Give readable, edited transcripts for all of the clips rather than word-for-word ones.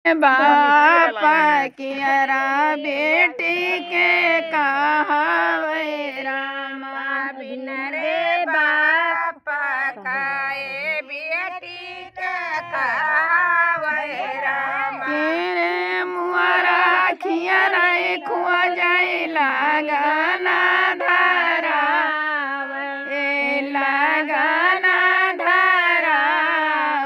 बापा कियरा बेटी के कहावे रामा बिन रे बापा काए बेटी के कहावे रामा तेरे मुआरा खियरा खुआ जाए लगाना धारा ए लगाना धारा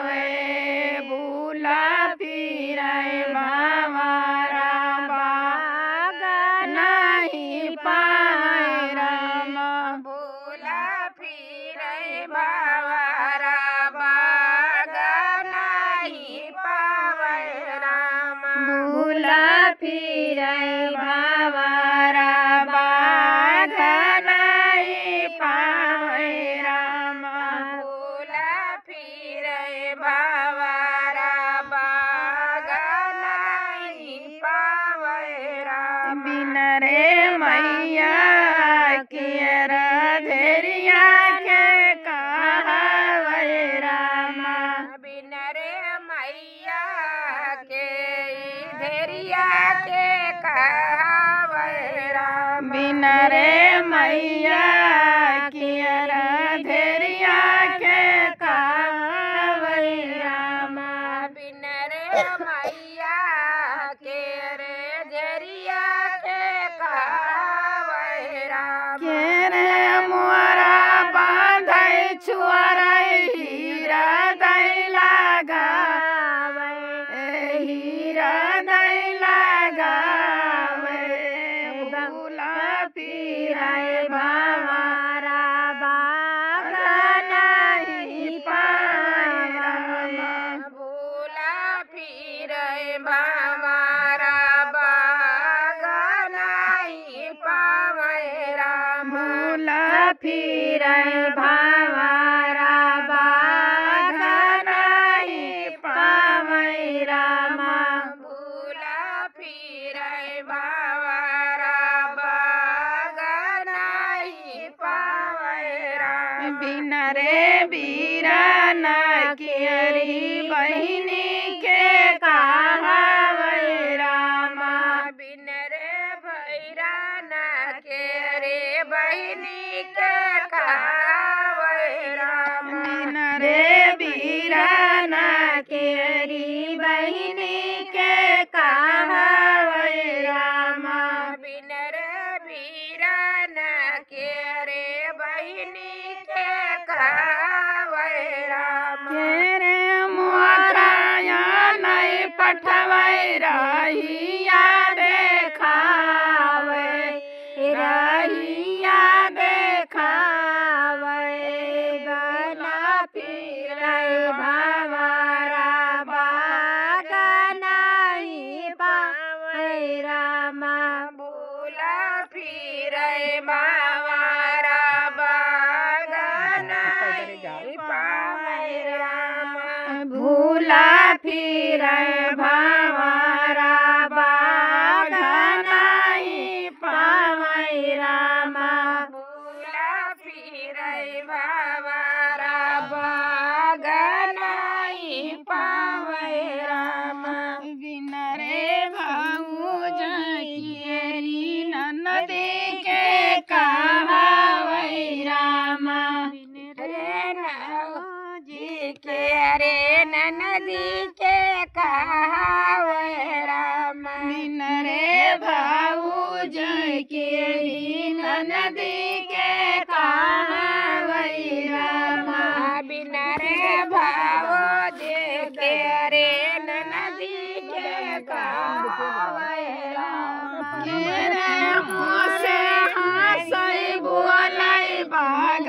वे भूला फिराए बावारा बागा नहीं पाए रामा भूला फिरे बावारा बागा नहीं पावे रामा भूला फिराए बावारा बागा नहीं पाए रामा भूला फिरे बावारा बागा नहीं पावे रामा बिन रे मैया कियरा धैर्या के कहावे रामा बिन रे मैया के धैर्या के कहावे रामा बिन रे मैया कियरा धैर्या के कहावे रामा बिन रे मैया के रे धैर्या के कहावे रामा के रे मोरा बांधै छुआरा हीरा दै लगावे हीरा दै लगावे भूला फिराए बावारा बागा नहीं पाए रामा भूला फिरे बावारा बागा नहीं पावे रामा भूला फिराए बावारा बागा नहीं पावे रामा भूला फिरे बावारा बागा नहीं पावे रामा बिन रे बीरा न कियरी बहिनी के कहावे रामा बिन रे भैरा न के रे बहिनी के कहावे रामा बिन रे बीरा न कियरी बहिनी के कहावे रामा बिन रे भीरा न के रे बहिनी के कहावे रामा के रे मुआराया नहीं पठवाई रहिया देखावे रहिया देखावे गला फिरे भावारा बागा नहीं पावे रामा भूला फिरे बावारा बागा नहीं पावे रामा भूला फिरे भावारा बागा नहीं पावे रामा भूला फिरे बावारा बागा नहीं पावे रामा बिन रे भाऊ जकियरी ननदी के कहावे रामा रे जी के रे नदी के कहावे रामा बिन रे भाऊ जकियरी ननदी के कहावे रामा बिन रे भाव जे के रे नदी के कहावे रामा के रे मुँह से हंसै बोलै बागा